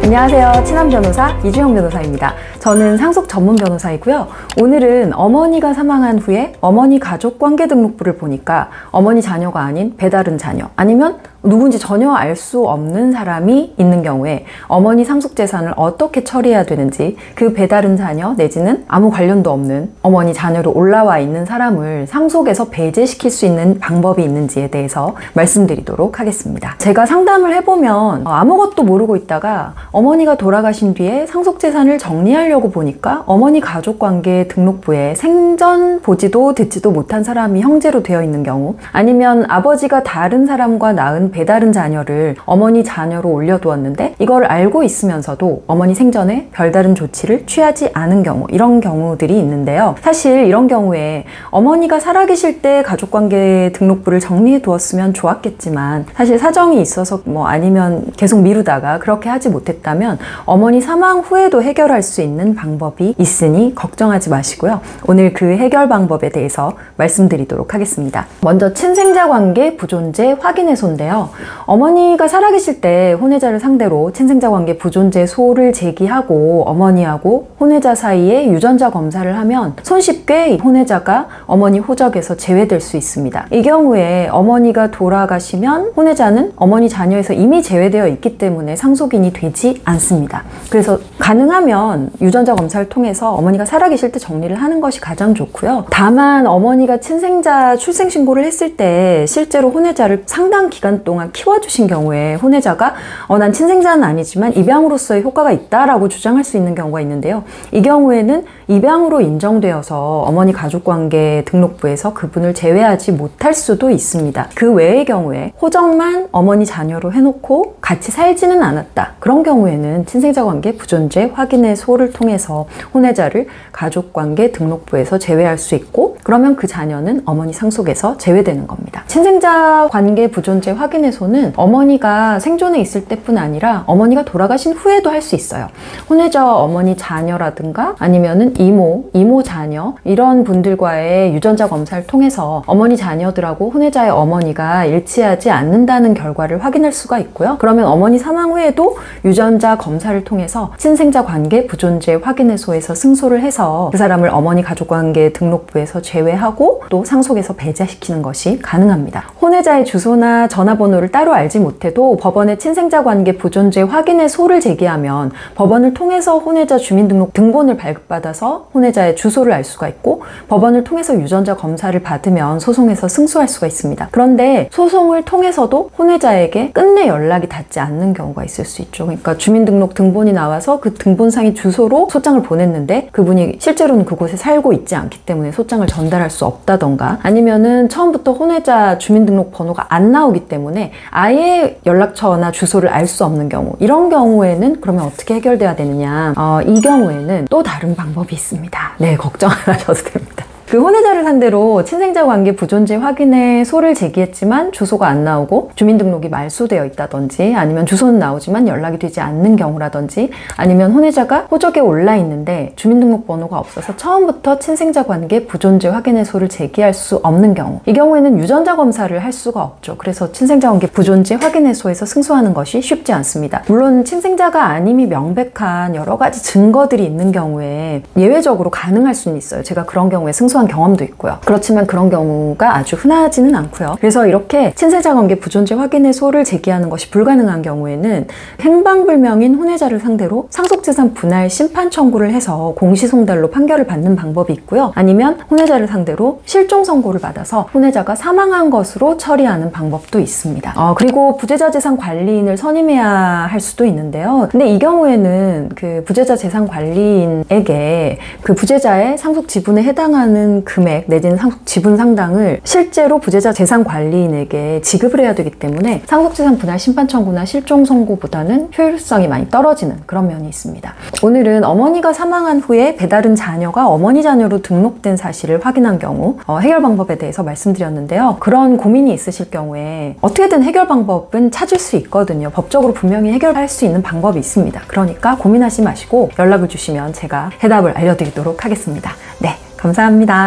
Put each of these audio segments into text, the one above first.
안녕하세요. 친한 변호사 이주영 변호사입니다. 저는 상속 전문 변호사이고요. 오늘은 어머니가 사망한 후에 어머니 가족관계등록부를 보니까 어머니 자녀가 아닌 배다른 자녀 아니면 누군지 전혀 알 수 없는 사람이 있는 경우에 어머니 상속재산을 어떻게 처리해야 되는지, 그 배다른 자녀 내지는 아무 관련도 없는 어머니 자녀로 올라와 있는 사람을 상속에서 배제시킬 수 있는 방법이 있는지에 대해서 말씀드리도록 하겠습니다. 제가 상담을 해보면 아무것도 모르고 있다가 어머니가 돌아가신 뒤에 상속재산을 정리하려고 보니까 어머니 가족관계 등록부에 생전 보지도 듣지도 못한 사람이 형제로 되어 있는 경우, 아니면 아버지가 다른 사람과 낳은 배다른 자녀를 어머니 자녀로 올려두었는데 이걸 알고 있으면서도 어머니 생전에 별다른 조치를 취하지 않은 경우, 이런 경우들이 있는데요. 사실 이런 경우에 어머니가 살아계실 때 가족관계 등록부를 정리해 두었으면 좋았겠지만, 사실 사정이 있어서 아니면 계속 미루다가 그렇게 하지 못했다면 어머니 사망 후에도 해결할 수 있는 방법이 있으니 걱정하지 마시고요. 오늘 그 해결 방법에 대해서 말씀드리도록 하겠습니다. 먼저 친생자 관계 부존재 확인해소인데요. 어머니가 살아계실 때 혼외자를 상대로 친생자 관계 부존재 소를 제기하고 어머니하고 혼외자 사이에 유전자 검사를 하면 손쉽게 혼외자가 어머니 호적에서 제외될 수 있습니다. 이 경우에 어머니가 돌아가시면 혼외자는 어머니 자녀에서 이미 제외되어 있기 때문에 상속인이 되지 않습니다. 그래서 가능하면 유전자 검사를 통해서 어머니가 살아계실 때 정리를 하는 것이 가장 좋고요. 다만 어머니가 친생자 출생신고를 했을 때 실제로 혼외자를 상당 기간 동안 키워주신 경우에 혼외자가 난 친생자는 아니지만 입양으로서의 효과가 있다라고 주장할 수 있는 경우가 있는데요. 이 경우에는 입양으로 인정되어서 어머니 가족관계 등록부에서 그분을 제외하지 못할 수도 있습니다. 그 외의 경우에 호적만 어머니 자녀로 해놓고 같이 살지는 않았다, 그런 경우에는 친생자 관계 부존재 확인의 소를 통해서 혼외자를 가족관계 등록부에서 제외할 수 있고, 그러면 그 자녀는 어머니 상속에서 제외되는 겁니다. 친생자 관계 부존재 확인의 소는 어머니가 생존에 있을 때뿐 아니라 어머니가 돌아가신 후에도 할 수 있어요. 혼외자 어머니 자녀라든가 아니면은 이모 자녀, 이런 분들과의 유전자 검사를 통해서 어머니 자녀들하고 혼외자의 어머니가 일치하지 않는다는 결과를 확인할 수가 있고요. 그러면 어머니 사망 후에도 유전자 검사를 통해서 친생자 관계 부존재 확인해소에서 승소를 해서 그 사람을 어머니 가족관계 등록부에서 제외하고 또 상속에서 배제시키는 것이 가능합니다. 혼외자의 주소나 전화번호를 따로 알지 못해도 법원에 친생자 관계 부존재 확인해소를 제기하면 법원을 통해서 혼외자 주민등록 등본을 발급받아서 혼외자의 주소를 알 수가 있고, 법원을 통해서 유전자 검사를 받으면 소송에서 승소할 수가 있습니다. 그런데 소송을 통해서도 혼외자에게 끝내 연락이 닿지 않는 경우가 있을 수 있죠. 그러니까 주민등록 등본이 나와서 그 등본상의 주소로 소장을 보냈는데 그분이 실제로는 그곳에 살고 있지 않기 때문에 소장을 전달할 수 없다던가, 아니면은 처음부터 혼외자 주민등록 번호가 안 나오기 때문에 아예 연락처나 주소를 알 수 없는 경우, 이런 경우에는 그러면 어떻게 해결돼야 되느냐, 이 경우에는 또 다른 방법이 있습니다. 네, 걱정 안 하셔도 됩니다. 그 혼외자를 상대로 친생자 관계 부존재 확인의 소를 제기했지만 주소가 안 나오고 주민등록이 말소되어 있다든지, 아니면 주소는 나오지만 연락이 되지 않는 경우라든지, 아니면 혼외자가 호적에 올라 있는데 주민등록 번호가 없어서 처음부터 친생자 관계 부존재 확인의 소를 제기할 수 없는 경우, 이 경우에는 유전자 검사를 할 수가 없죠. 그래서 친생자 관계 부존재 확인의 소에서 승소하는 것이 쉽지 않습니다. 물론 친생자가 아님이 명백한 여러 가지 증거들이 있는 경우에 예외적으로 가능할 수는 있어요. 제가 그런 경우에 승소 경험도 있고요. 그렇지만 그런 경우가 아주 흔하지는 않고요. 그래서 이렇게 친생자 관계 부존재 확인의 소를 제기하는 것이 불가능한 경우에는 행방불명인 혼외자를 상대로 상속재산 분할 심판 청구를 해서 공시송달로 판결을 받는 방법이 있고요. 아니면 혼외자를 상대로 실종 선고를 받아서 혼외자가 사망한 것으로 처리하는 방법도 있습니다. 그리고 부재자 재산 관리인을 선임해야 할 수도 있는데요. 근데 이 경우에는 그 부재자 재산 관리인에게 그 부재자의 상속 지분에 해당하는 금액 내지는 상속 지분 상당을 실제로 부재자 재산 관리인에게 지급을 해야 되기 때문에 상속재산 분할 심판 청구나 실종 선고보다는 효율성이 많이 떨어지는 그런 면이 있습니다. 오늘은 어머니가 사망한 후에 배다른 자녀가 어머니 자녀로 등록된 사실을 확인한 경우 해결 방법에 대해서 말씀드렸는데요. 그런 고민이 있으실 경우에 어떻게든 해결 방법은 찾을 수 있거든요. 법적으로 분명히 해결할 수 있는 방법이 있습니다. 그러니까 고민하지 마시고 연락을 주시면 제가 해답을 알려드리도록 하겠습니다. 네, 감사합니다.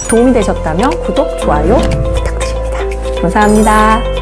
도움이 되셨다면 구독, 좋아요 부탁드립니다. 감사합니다.